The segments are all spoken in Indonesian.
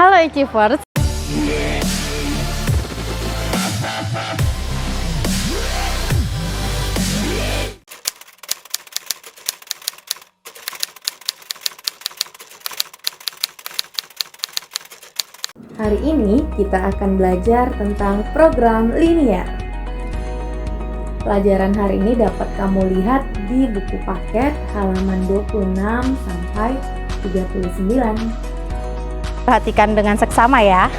Halo Achievers. Hari ini kita akan belajar tentang program linear. Pelajaran hari ini dapat kamu lihat di buku paket halaman 26 sampai 39. Perhatikan dengan seksama ya.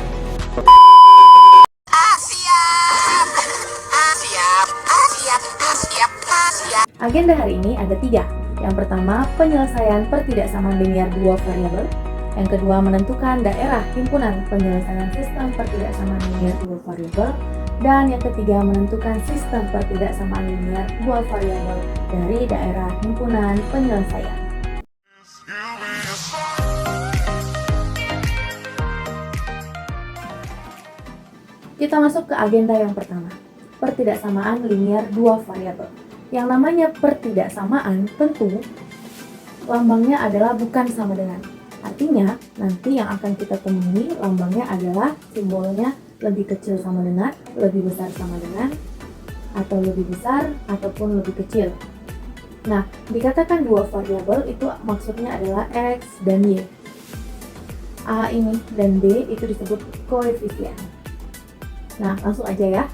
Agenda hari ini ada 3. Yang pertama, penyelesaian pertidaksamaan linear dua variabel. Yang kedua, menentukan daerah himpunan penyelesaian sistem pertidaksamaan linear dua variabel. Dan yang ketiga, menentukan sistem pertidaksamaan linear dua variabel dari daerah himpunan penyelesaian. Kita masuk ke agenda yang pertama, pertidaksamaan linear dua variabel. Yang namanya pertidaksamaan tentu lambangnya adalah bukan sama dengan. Artinya, nanti yang akan kita temui lambangnya adalah simbolnya lebih kecil sama dengan, lebih besar sama dengan, atau lebih besar, ataupun lebih kecil. Nah, dikatakan dua variabel itu maksudnya adalah X dan Y. A ini dan B itu disebut koefisien. Nah, langsung aja ya.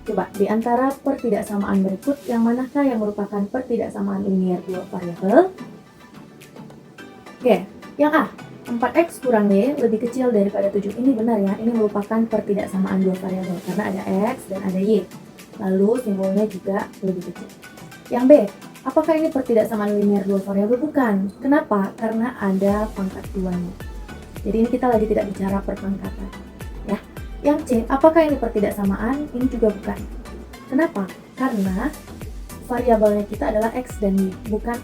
Coba, di antara pertidaksamaan berikut, yang manakah yang merupakan pertidaksamaan linear dua variabel? Oke, yang A, 4X kurang Y lebih kecil daripada 7. Ini benar ya, ini merupakan pertidaksamaan dua variabel karena ada X dan ada Y. Lalu simbolnya juga lebih kecil. Yang B, apakah ini pertidaksamaan linear dua variabel? Bukan. Kenapa? Karena ada pangkat 2-nya. Jadi ini kita lagi tidak bicara perpangkatan. Ya. Yang C, apakah ini pertidaksamaan? Ini juga bukan. Kenapa? Karena variabelnya kita adalah X dan Y, bukan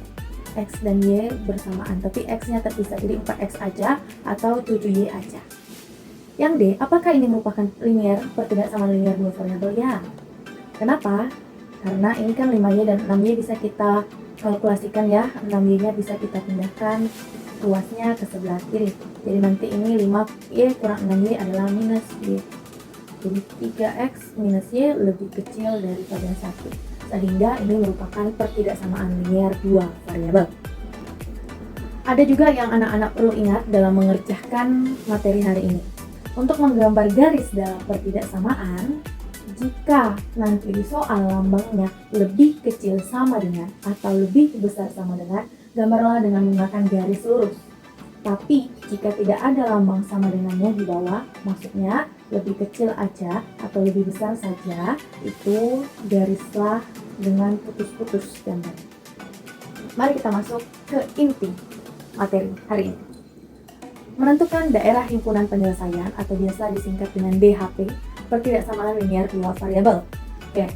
X dan Y bersamaan, tapi X-nya terpisah, jadi 4X aja atau 7Y aja. Yang D, apakah ini merupakan linear, pertidaksamaan linear dua variabel? Ya. Kenapa? Karena ini kan 5Y dan 6Y bisa kita kalkulasikan ya, 6Y-nya bisa kita pindahkan ruasnya ke sebelah kiri. Jadi nanti ini 5Y kurang 6Y adalah minus Y. Jadi 3X minus Y lebih kecil daripada 1. Sehingga ini merupakan pertidaksamaan linear dua variabel. Ada juga yang anak-anak perlu ingat dalam mengerjakan materi hari ini. Untuk menggambar garis dalam pertidaksamaan, jika nanti di soal lambangnya lebih kecil sama dengan atau lebih besar sama dengan, gambarlah dengan menggunakan garis lurus. Tapi jika tidak ada lambang sama dengannya di bawah, maksudnya lebih kecil aja atau lebih besar saja, itu garislah dengan putus-putus gambar. Mari kita masuk ke inti materi hari ini. Menentukan daerah himpunan penyelesaian atau biasa disingkat dengan DHP, pertidaksamaan linear dua variabel. Oke.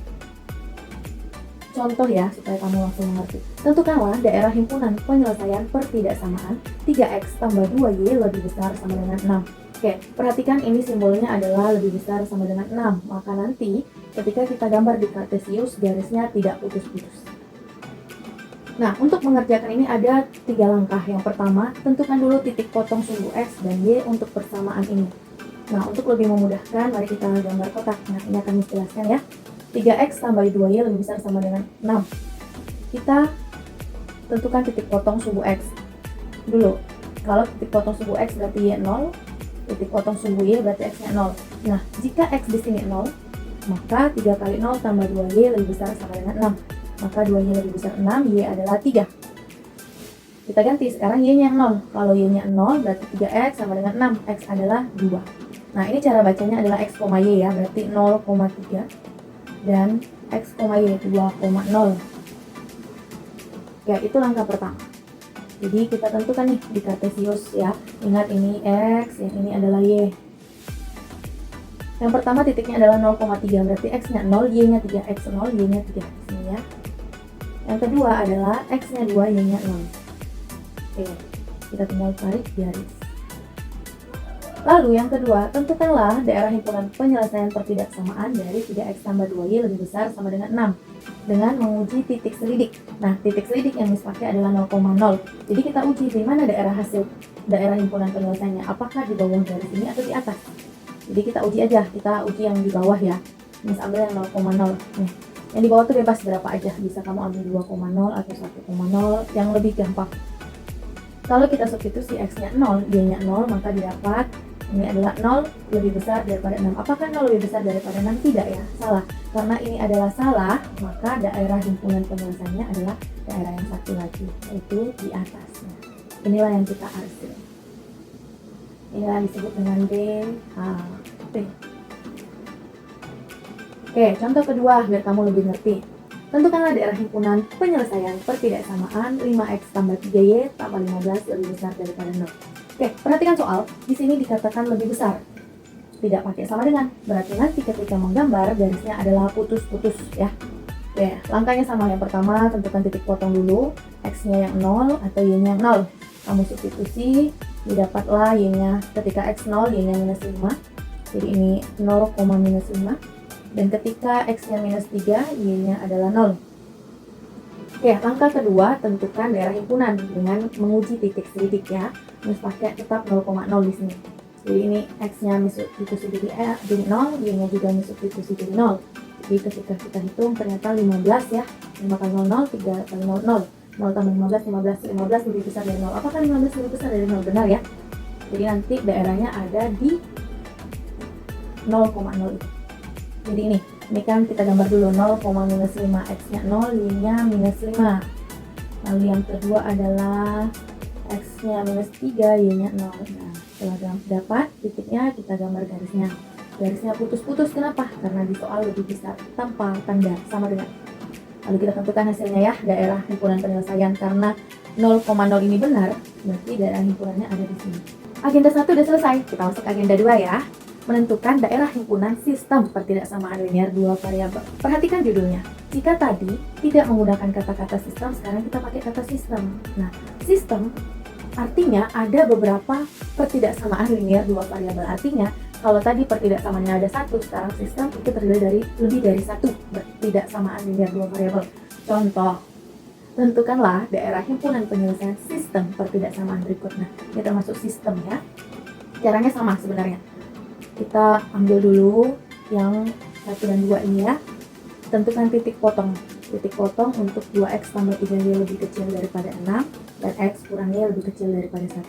Contoh ya, supaya kamu langsung mengerti. Tentukanlah daerah himpunan penyelesaian pertidaksamaan 3X tambah 2Y lebih besar sama dengan 6. Oke, perhatikan ini simbolnya adalah lebih besar sama dengan 6. Maka nanti ketika kita gambar di kartesius, garisnya tidak putus-putus. Nah, untuk mengerjakan ini ada 3 langkah. Yang pertama, tentukan dulu titik potong sumbu X dan Y untuk persamaan ini. Nah, untuk lebih memudahkan, mari kita gambar kotak. Nah, ini akan dijelaskan ya. 3X tambah 2Y lebih besar sama dengan 6. Kita tentukan titik potong sumbu X dulu. Kalau titik potong sumbu X berarti Y 0, titik potong sumbu Y berarti X-nya 0. Nah, jika X di sini 0, maka 3 kali 0 tambah 2Y lebih besar sama dengan 6. Maka 2Y lebih besar 6, Y adalah 3. Kita ganti, sekarang Y-nya 0. Kalau Y-nya 0 berarti 3X sama dengan 6, X adalah 2. Nah, ini cara bacanya adalah X, Y ya, berarti 0,3 dan X, Y 2,0. Ya, itu langkah pertama. Jadi kita tentukan nih di kartesius ya. Ingat ini X, yang ini adalah Y. Yang pertama titiknya adalah 0,3, berarti X-nya 0, Y-nya 3, X 0, Y-nya 3 di sini ya. Yang kedua adalah X-nya 2, Y-nya 0. Oke, kita tinggal tarik garis. Lalu yang kedua, tentukanlah daerah himpunan penyelesaian pertidaksamaan dari 3X tambah 2Y lebih besar sama dengan 6. dengan menguji titik selidik. Nah, titik selidik yang Miss pakai adalah 0,0. Jadi kita uji di mana daerah himpunan penyelesaiannya, apakah di bawah garis ini atau di atas. Jadi kita uji aja, kita uji yang di bawah ya. Miss ambil yang 0,0. Nih, yang di bawah tuh bebas berapa aja, bisa kamu ambil 2,0 atau 1,0 yang lebih gampang. Kalau kita substitusi x-nya 0, y-nya 0, maka didapat ini adalah 0 lebih besar daripada 6. Apakah 0 lebih besar daripada 6? Tidak ya, salah. Karena ini adalah salah, maka daerah himpunan penyelesaiannya adalah daerah yang satu lagi, yaitu di atasnya. Inilah yang kita arsir. Inilah disebut dengan BHP. Oke, contoh kedua biar kamu lebih ngerti. Tentukanlah daerah himpunan penyelesaian pertidaksamaan 5x tambah 3y tambah 15 lebih besar daripada 0. Oke, perhatikan soal. Di sini dikatakan lebih besar. Tidak pakai sama dengan. Berarti nanti ketika menggambar, garisnya adalah putus-putus ya. Oke, langkahnya sama. Yang pertama, tentukan titik potong dulu. X-nya yang 0 atau Y-nya yang 0. Kamu substitusi, didapatlah Y-nya ketika X 0, Y-nya minus 5. Jadi ini 0, minus 5. Dan ketika X-nya minus 3, Y-nya adalah 0. Oke, langkah kedua, tentukan daerah himpunan dengan menguji titik selidik ya. Miss pakai tetap 0,0 di sini. Jadi ini X-nya Miss substitusi jadi 0, Y-nya juga Miss substitusi jadi 0. Jadi ketika kita hitung ternyata 15 ya. 5 kali 0, 0, 3 kali 0, 0. 0 tambah 15, 15 lebih besar dari 0. Apakah 15 lebih besar dari 0? Benar ya. Jadi nanti daerahnya ada di 0,0 itu. Jadi ini kan kita gambar dulu 0, minus 5, X-nya 0, Y-nya minus 5. Lalu yang kedua adalah X-nya minus 3, Y-nya 0. Nah, setelah dapat titiknya, kita gambar garisnya. Garisnya putus-putus, kenapa? Karena di soal lebih besar tanpa tanda, sama dengan. Lalu kita tentukan hasilnya ya, daerah himpunan penyelesaian. Karena 0,0 ini benar, berarti daerah himpunannya ada di sini. Agenda 1 udah selesai, kita masuk agenda 2 ya. Menentukan daerah himpunan sistem pertidaksamaan linear dua variabel. Perhatikan judulnya. Jika tadi tidak menggunakan kata-kata sistem, sekarang kita pakai kata sistem. Nah, sistem artinya ada beberapa pertidaksamaan linear dua variabel. Artinya, kalau tadi pertidaksamaannya ada satu, sekarang sistem itu terdiri dari lebih dari satu pertidaksamaan linear dua variabel. Contoh, tentukanlah daerah himpunan penyelesaian sistem pertidaksamaan berikut. Nah, ini termasuk sistem ya. Caranya sama sebenarnya. Kita ambil dulu yang 1 dan 2 ini ya. Tentukan titik potong. Titik potong untuk 2x tambah 3y lebih kecil daripada 6 dan x kurang y lebih kecil daripada 1.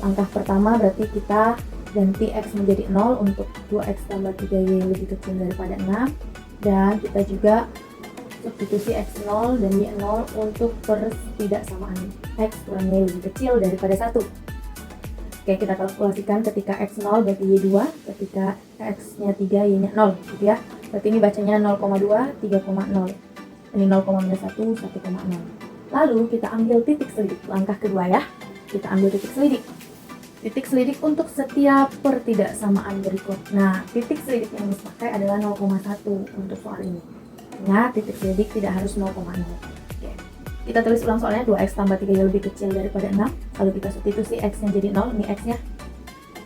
Langkah pertama berarti kita ganti x menjadi 0 untuk 2x tambah 3y lebih kecil daripada 6, dan kita juga substitusi x0 dan y0 untuk pertidaksamaan x kurang y lebih kecil daripada 1. Oke, kita kalkulasikan ketika x0 berarti y2, ketika x-nya 3, y-nya 0 gitu ya. Berarti ini bacanya 0,2, 3,0. Ini 0,1, 1,0. Lalu kita ambil titik selidik, langkah kedua ya. Kita ambil titik selidik. Titik selidik untuk setiap pertidaksamaan berikut. Nah, titik selidik yang dipakai adalah 0,1 untuk soal ini. Ingat, titik selidik tidak harus 0,0. Oke. Kita tulis ulang soalnya, 2x tambah 3y lebih kecil daripada 6. Lalu kita substitusi x-nya jadi 0, ini x-nya.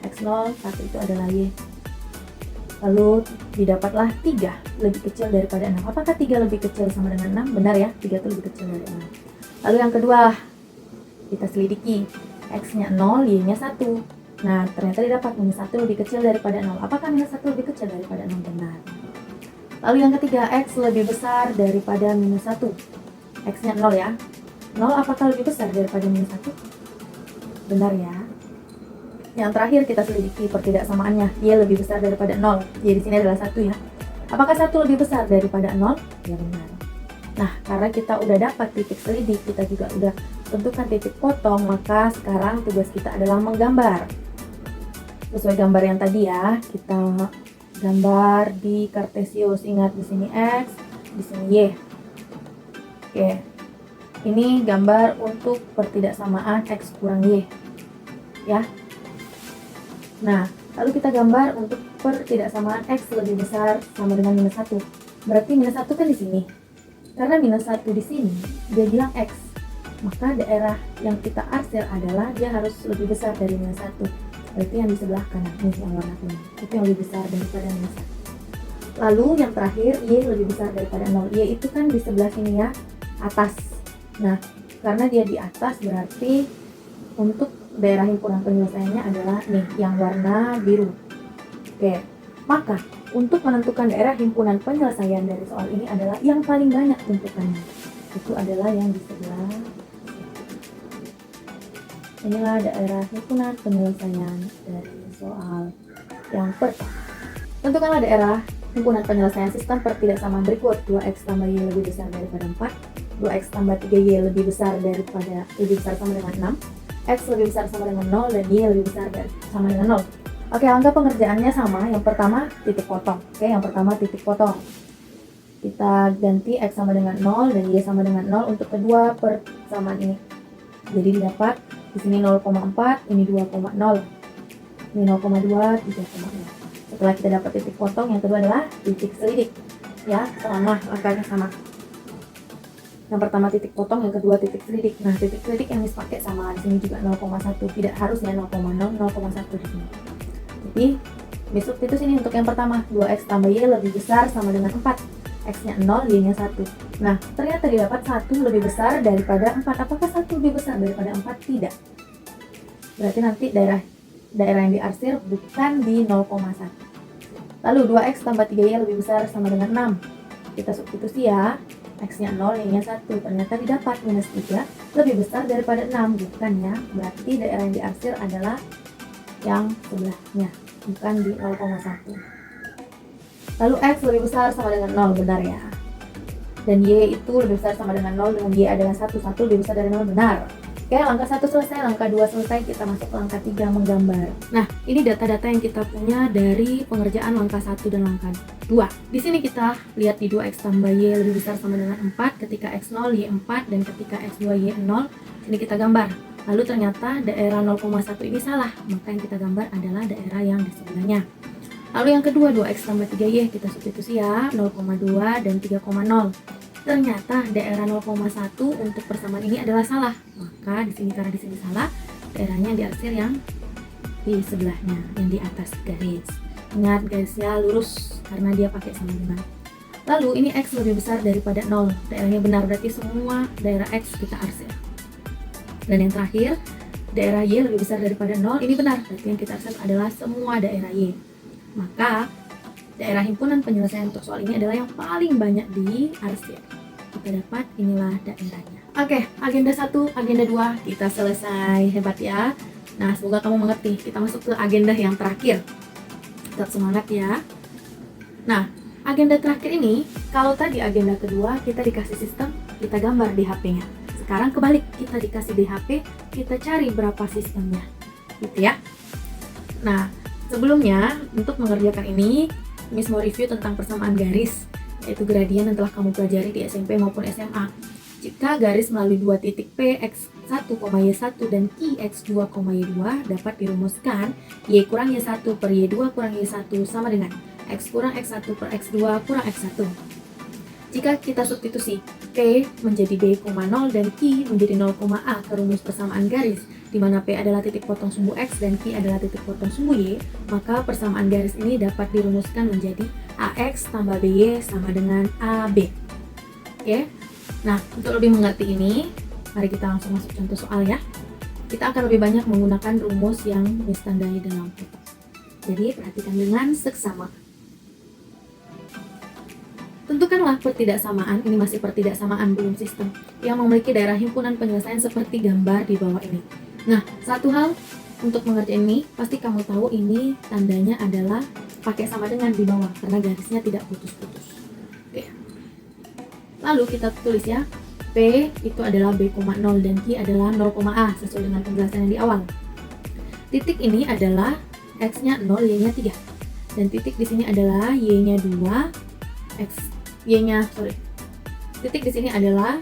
x0, 1 itu adalah y. Lalu didapatlah 3 lebih kecil daripada 6. Apakah 3 lebih kecil sama dengan 6? Benar ya, 3 itu lebih kecil dari 6. Lalu yang kedua, kita selidiki. X-nya 0, y-nya 1. Nah, ternyata didapat minus 1 lebih kecil daripada 0. Apakah minus 1 lebih kecil daripada 0? Benar. Lalu yang ketiga, x lebih besar daripada minus 1. X-nya 0 ya. 0 apakah lebih besar daripada minus 1? Benar ya. Yang terakhir kita selidiki pertidaksamaannya. Y lebih besar daripada 0. Y di sini adalah 1 ya. Apakah 1 lebih besar daripada 0? Ya benar. Nah, karena kita udah dapat titik selidik, kita juga udah tentukan titik potong, maka sekarang tugas kita adalah menggambar. Sesuai gambar yang tadi ya, kita gambar di Kartesius. Ingat, di sini X, di sini Y. Oke, ini gambar untuk pertidaksamaan X kurang Y ya. Nah, lalu kita gambar untuk pertidaksamaan X lebih besar sama dengan minus 1. Berarti minus 1 kan di sini. Karena minus 1 di sini, dia bilang X. Maka daerah yang kita arsir adalah dia harus lebih besar dari minus 1. Berarti yang di sebelah kanan, ini yang warna kuning. Itu yang lebih besar daripada minus 1. Lalu yang terakhir, Y lebih besar daripada 0. Y itu kan di sebelah sini ya, atas. Nah, karena dia di atas berarti untuk daerah himpunan penyelesaiannya adalah nih, yang warna biru. Oke, maka untuk menentukan daerah himpunan penyelesaian dari soal ini adalah yang paling banyak tentukannya. Itu adalah yang di sebelah. Inilah daerah himpunan penyelesaian dari soal yang pertama. Tentukanlah daerah himpunan penyelesaian sistem pertidaksamaan berikut. 2x tambah y lebih besar daripada 4, 2x tambah 3y lebih besar sama dengan 6, x lebih besar sama dengan 0, dan y lebih besar sama dengan 0. Oke, langkah pengerjaannya sama. Yang pertama titik potong. Oke, yang pertama titik potong. Kita ganti x sama dengan 0 dan y sama dengan 0 untuk kedua persamaan ini. Jadi didapat di sini 0,4, ini 2,0. Ini 0,2, 3,0. Setelah kita dapat titik potong, yang kedua adalah titik selidik. Ya, sama, langkahnya sama. Yang pertama titik potong, yang kedua titik selidik. Nah, titik selidik yang dipakai sama di sini juga 0,1. Tidak harus ya 0,0, 0,1 di sini. Jadi, substitusi ini untuk yang pertama, 2x tambah y lebih besar sama dengan 4. X-nya 0, y-nya 1. Nah, ternyata didapat 1 lebih besar daripada 4. Apakah 1 lebih besar daripada 4? Tidak. Berarti nanti daerah yang diarsir bukan di 0,1. Lalu 2x tambah 3y lebih besar sama dengan 6. Kita substitusi ya. X-nya 0, y-nya 1. Ternyata didapat minus 3 lebih besar daripada 6. Bukan ya. Berarti daerah yang diarsir adalah yang sebelahnya, bukan di 0,1. Lalu x lebih besar sama dengan 0, benar ya. Dan y itu lebih besar sama dengan 0, dengan y adalah 1. 1 lebih besar dari 0, benar. Oke, langkah 1 selesai, langkah 2 selesai, kita masuk ke langkah 3 menggambar. Nah, ini data-data yang kita punya dari pengerjaan langkah 1 dan langkah 2. Di sini kita lihat di 2x tambah y lebih besar sama dengan 4, ketika x 0, y 4, dan ketika x 2, y 0. Sini kita gambar. Lalu ternyata daerah 0,1 ini salah, maka yang kita gambar adalah daerah yang di sebelahnya. Lalu yang kedua, 2x tambah 3y, kita substitusi ya, 0,2 dan 3,0. Ternyata daerah 0,1 untuk persamaan ini adalah salah. Maka di sini, karena di sini salah, daerahnya diarsir yang di sebelahnya, yang di atas garis. Ingat garisnya lurus karena dia pakai sama dengan. Lalu ini x lebih besar daripada 0. Daerahnya benar, berarti semua daerah x kita arsir. Dan yang terakhir, daerah y lebih besar daripada 0. Ini benar, berarti yang kita arsir adalah semua daerah y. Maka daerah himpunan penyelesaian untuk soal ini adalah yang paling banyak diarsir. Kita dapat inilah daerahnya. Oke, agenda 1, agenda 2 kita selesai. Hebat ya. Nah, semoga kamu mengerti. Kita masuk ke agenda yang terakhir. Tetap semangat ya. Nah, agenda terakhir ini, kalau tadi agenda kedua kita dikasih sistem, kita gambar di HP-nya. Sekarang kebalik, kita dikasih di HP, kita cari berapa sistemnya. Gitu ya. Nah, sebelumnya untuk mengerjakan ini, Miss mau review tentang persamaan garis, yaitu gradien yang telah kamu pelajari di SMP maupun SMA. Jika garis melalui dua titik P, x1, y1 dan Q, x2, y2 dapat dirumuskan y kurang y1 per y2 kurang y1 sama dengan x kurang x1 per x2 kurang x1. Jika kita substitusi P menjadi B, 0 dan Q menjadi 0, A ke rumus persamaan garis, di mana P adalah titik potong sumbu X dan Q adalah titik potong sumbu Y, maka persamaan garis ini dapat dirumuskan menjadi AX tambah BY sama dengan AB. Oke, nah untuk lebih mengerti ini, mari kita langsung masuk contoh soal ya. Kita akan lebih banyak menggunakan rumus yang ditandai dalam foto. Jadi perhatikan dengan seksama. Tentukanlah pertidaksamaan, ini masih pertidaksamaan belum sistem, yang memiliki daerah himpunan penyelesaian seperti gambar di bawah ini. Nah, satu hal untuk mengerjakan ini, pasti kamu tahu ini tandanya adalah pakai sama dengan di bawah, karena garisnya tidak putus-putus. Oke. Lalu kita tulis ya, P itu adalah B, 0 dan Q adalah 0, A, sesuai dengan penjelasan yang di awal. Titik ini adalah X-nya 0, Y-nya 3. Dan titik di sini adalah Y-nya 2, titik di sini adalah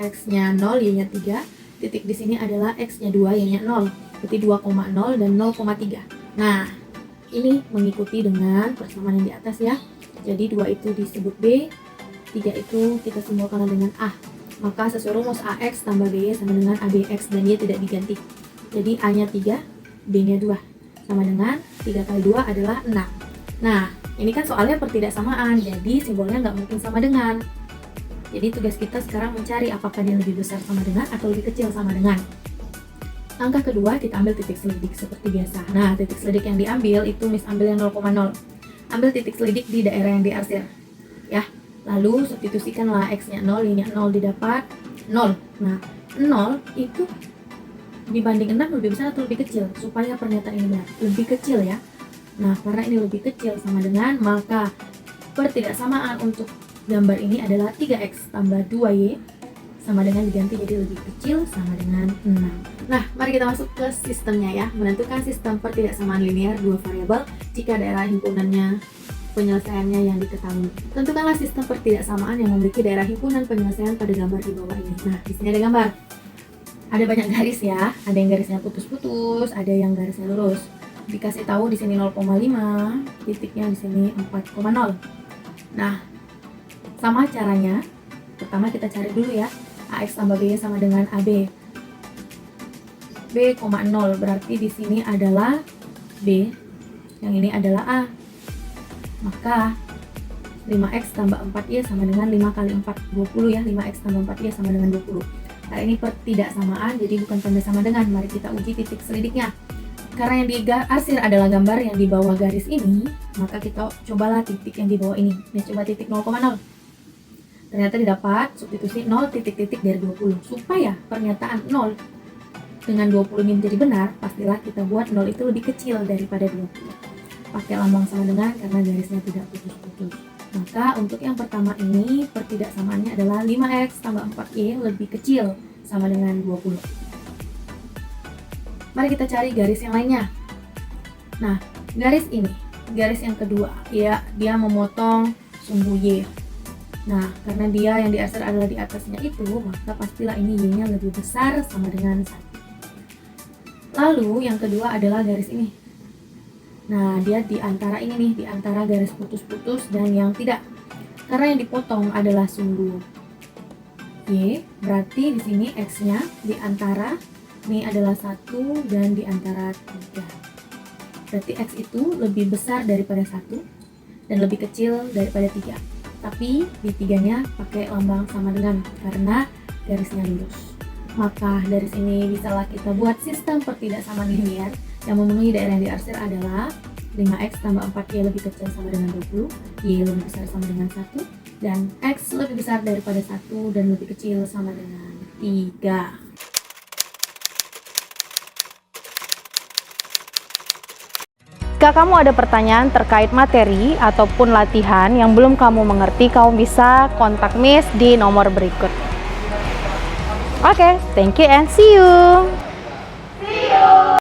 X-nya 0, Y-nya 3. Titik di sini adalah X-nya 2, Y-nya 0. Berarti 2,0 dan 0,3. Nah, ini mengikuti dengan persamaan yang di atas ya. Jadi 2 itu disebut B, 3 itu kita simbolkan dengan A. Maka sesuai rumus AX tambah BY sama dengan ABX dan Y tidak diganti. Jadi A-nya 3, B-nya 2. Sama dengan 3 kali 2 adalah 6. Nah, ini kan soalnya pertidaksamaan, jadi simbolnya nggak mungkin sama dengan. Jadi tugas kita sekarang mencari apakah dia lebih besar sama dengan atau lebih kecil sama dengan. Langkah kedua, kita ambil titik selidik seperti biasa. Nah, titik selidik yang diambil itu Miss ambil yang 0,0. Ambil titik selidik di daerah yang diarsir. Ya, lalu substitusikanlah X-nya 0, Y-nya 0 didapat 0. Nah, 0 itu dibanding 6 lebih besar atau lebih kecil? Supaya pernyataan ini benar, lebih kecil ya. Nah, karena ini lebih kecil sama dengan, maka pertidaksamaan untuk gambar ini adalah 3X tambah 2Y sama dengan diganti jadi lebih kecil sama dengan 6. Nah, mari kita masuk ke sistemnya ya. Menentukan sistem pertidaksamaan linear dua variabel jika daerah himpunannya penyelesaiannya yang diketahui. Tentukanlah sistem pertidaksamaan yang memiliki daerah himpunan penyelesaian pada gambar di bawah ini. Nah, di sini ada gambar. Ada banyak garis ya. Ada yang garisnya putus-putus, ada yang garisnya lurus. Dikasih tahu di sini 0,5, titiknya di sini 4,0. Nah, sama caranya. Pertama kita cari dulu ya. AX tambah B sama dengan AB. B, 0 berarti di sini adalah B. Yang ini adalah A. Maka 5X tambah 4Y sama dengan 5 kali 4, 20 ya. 5X tambah 4Y sama dengan 20. Nah, ini pertidaksamaan, jadi bukan tanda sama dengan. Mari kita uji titik selidiknya. Karena yang diarsir adalah gambar yang di bawah garis ini, maka kita cobalah titik yang di bawah ini. Nah, coba titik 0,0. Ternyata didapat substitusi 0 titik-titik dari 20. Supaya pernyataan 0 dengan 20 ini menjadi benar, pastilah kita buat 0 itu lebih kecil daripada 20. Pakai lambang sama dengan karena garisnya tidak putus-putus. Maka untuk yang pertama ini pertidaksamaannya adalah 5X tambah 4Y lebih kecil sama dengan 20. Mari kita cari garis yang lainnya. Nah, garis ini, garis yang kedua, ya, dia memotong sumbu Y. Nah, karena dia yang diarsir adalah di atasnya itu, maka pastilah ini Y-nya lebih besar sama dengan 1. Lalu yang kedua adalah garis ini. Nah, dia di antara ini nih, di antara garis putus-putus dan yang tidak. Karena yang dipotong adalah sumbu Y, berarti di sini X-nya di antara ini adalah 1 dan di antara 3. Berarti X itu lebih besar daripada 1 dan lebih kecil daripada 3. Tapi di 3-nya pakai lambang sama dengan karena garisnya lurus. Maka dari sini bisalah kita buat sistem pertidaksamaan linear yang memenuhi daerah yang diarsir adalah 5X tambah 4Y lebih kecil sama dengan 20, Y lebih besar sama dengan 1, dan X lebih besar daripada 1 dan lebih kecil sama dengan 3. Jika kamu ada pertanyaan terkait materi ataupun latihan yang belum kamu mengerti, kamu bisa kontak Miss di nomor berikut. Oke, thank you and see you.